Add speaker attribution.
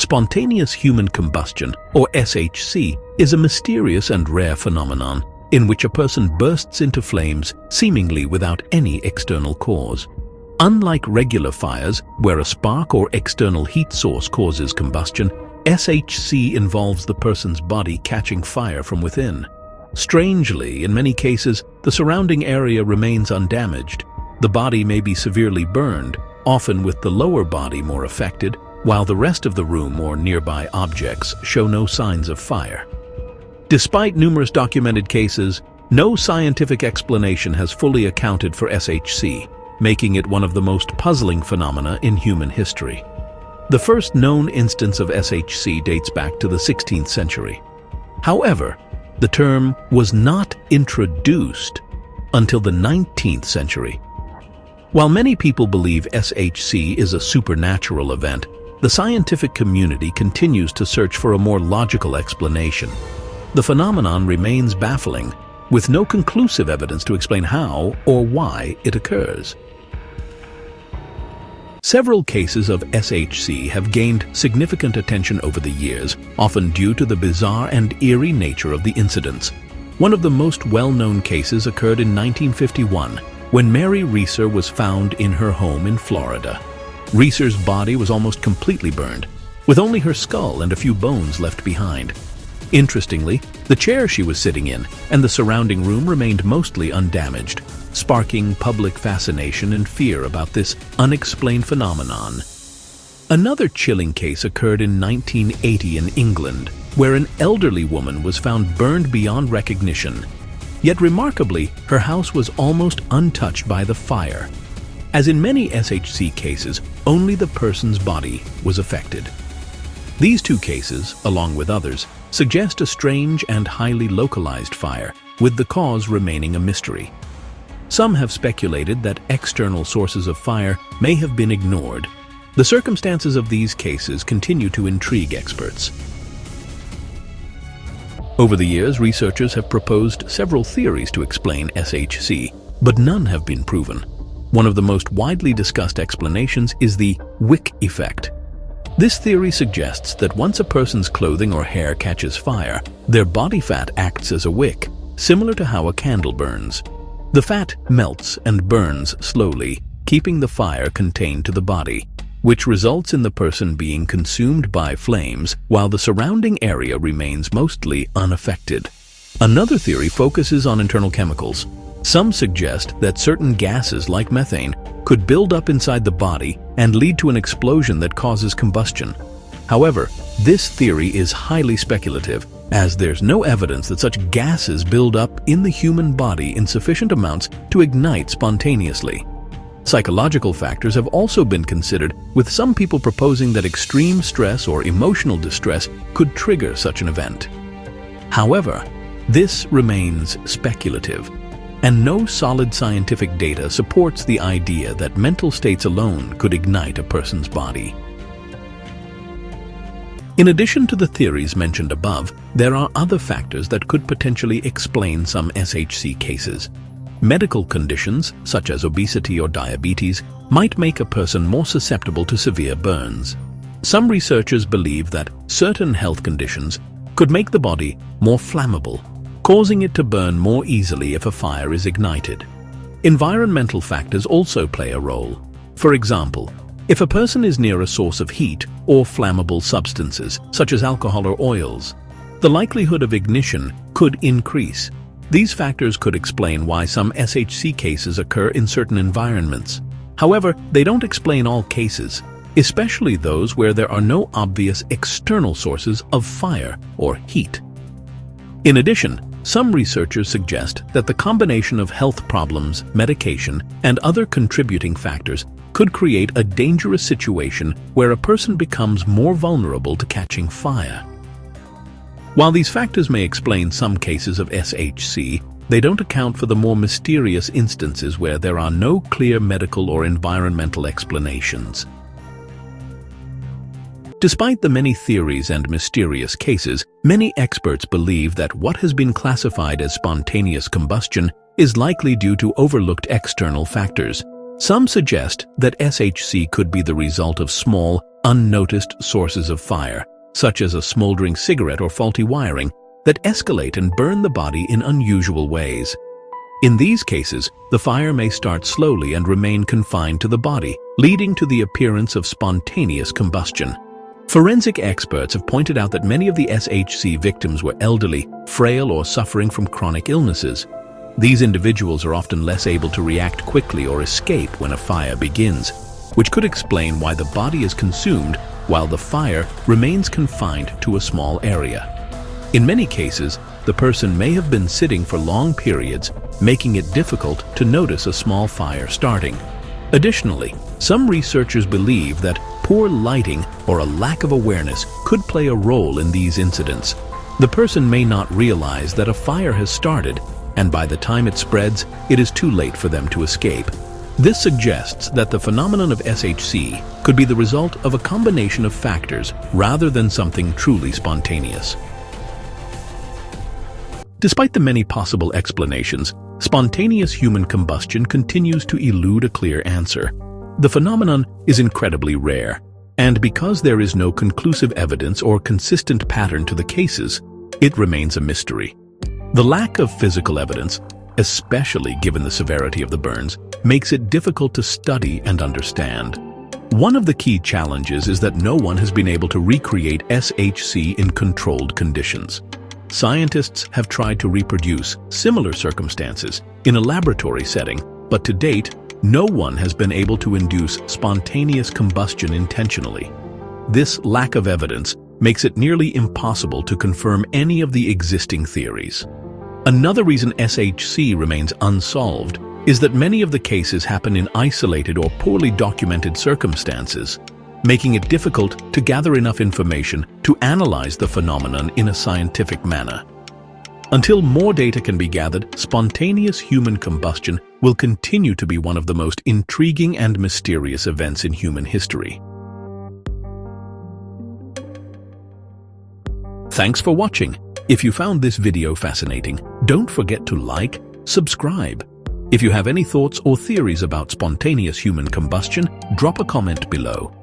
Speaker 1: Spontaneous human combustion, or SHC, is a mysterious and rare phenomenon in which a person bursts into flames seemingly without any external cause. Unlike regular fires, where a spark or external heat source causes combustion, SHC involves the person's body catching fire from within. Strangely, in many cases, the surrounding area remains undamaged. The body may be severely burned, often with the lower body more affected, while the rest of the room or nearby objects show no signs of fire. Despite numerous documented cases, no scientific explanation has fully accounted for SHC, making it one of the most puzzling phenomena in human history. The first known instance of SHC dates back to the 16th century. However, the term was not introduced until the 19th century. While many people believe SHC is a supernatural event, the scientific community continues to search for a more logical explanation. The phenomenon remains baffling, with no conclusive evidence to explain how or why it occurs. Several cases of SHC have gained significant attention over the years, often due to the bizarre and eerie nature of the incidents. One of the most well-known cases occurred in 1951, when Mary Reeser was found in her home in Florida. Reeser's body was almost completely burned, with only her skull and a few bones left behind. Interestingly, the chair she was sitting in and the surrounding room remained mostly undamaged, sparking public fascination and fear about this unexplained phenomenon. Another chilling case occurred in 1980 in England, where an elderly woman was found burned beyond recognition. Yet remarkably, her house was almost untouched by the fire. As in many SHC cases, only the person's body was affected. These two cases, along with others, suggest a strange and highly localized fire, with the cause remaining a mystery. Some have speculated that external sources of fire may have been ignored. The circumstances of these cases continue to intrigue experts. Over the years, researchers have proposed several theories to explain SHC, but none have been proven. One of the most widely discussed explanations is the wick effect. This theory suggests that once a person's clothing or hair catches fire, their body fat acts as a wick, similar to how a candle burns. The fat melts and burns slowly, keeping the fire contained to the body, which results in the person being consumed by flames while the surrounding area remains mostly unaffected. Another theory focuses on internal chemicals. Some suggest that certain gases like methane could build up inside the body and lead to an explosion that causes combustion. However, this theory is highly speculative, as there's no evidence that such gases build up in the human body in sufficient amounts to ignite spontaneously. Psychological factors have also been considered, with some people proposing that extreme stress or emotional distress could trigger such an event. However, this remains speculative, and no solid scientific data supports the idea that mental states alone could ignite a person's body. In addition to the theories mentioned above, there are other factors that could potentially explain some SHC cases. Medical conditions, such as obesity or diabetes, might make a person more susceptible to severe burns. Some researchers believe that certain health conditions could make the body more flammable, causing it to burn more easily if a fire is ignited. Environmental factors also play a role. For example, if a person is near a source of heat or flammable substances, such as alcohol or oils, the likelihood of ignition could increase. These factors could explain why some SHC cases occur in certain environments. However, they don't explain all cases, especially those where there are no obvious external sources of fire or heat. In addition, some researchers suggest that the combination of health problems, medication, and other contributing factors could create a dangerous situation where a person becomes more vulnerable to catching fire. While these factors may explain some cases of SHC, they don't account for the more mysterious instances where there are no clear medical or environmental explanations. Despite the many theories and mysterious cases, many experts believe that what has been classified as spontaneous combustion is likely due to overlooked external factors. Some suggest that SHC could be the result of small, unnoticed sources of fire, such as a smoldering cigarette or faulty wiring, that escalate and burn the body in unusual ways. In these cases, the fire may start slowly and remain confined to the body, leading to the appearance of spontaneous combustion. Forensic experts have pointed out that many of the SHC victims were elderly, frail, or suffering from chronic illnesses. These individuals are often less able to react quickly or escape when a fire begins, which could explain why the body is consumed while the fire remains confined to a small area. In many cases, the person may have been sitting for long periods, making it difficult to notice a small fire starting. Additionally, some researchers believe that poor lighting or a lack of awareness could play a role in these incidents. The person may not realize that a fire has started, and by the time it spreads, it is too late for them to escape. This suggests that the phenomenon of SHC could be the result of a combination of factors rather than something truly spontaneous. Despite the many possible explanations, spontaneous human combustion continues to elude a clear answer. The phenomenon is incredibly rare, and because there is no conclusive evidence or consistent pattern to the cases, it remains a mystery. The lack of physical evidence, especially given the severity of the burns, makes it difficult to study and understand. One of the key challenges is that no one has been able to recreate SHC in controlled conditions. Scientists have tried to reproduce similar circumstances in a laboratory setting, but to date, no one has been able to induce spontaneous combustion intentionally. This lack of evidence makes it nearly impossible to confirm any of the existing theories. Another reason SHC remains unsolved is that many of the cases happen in isolated or poorly documented circumstances, making it difficult to gather enough information to analyze the phenomenon in a scientific manner. Until more data can be gathered, spontaneous human combustion will continue to be one of the most intriguing and mysterious events in human history. Thanks for watching. If you found this video fascinating, don't forget to like, subscribe. If you have any thoughts or theories about spontaneous human combustion, drop a comment below.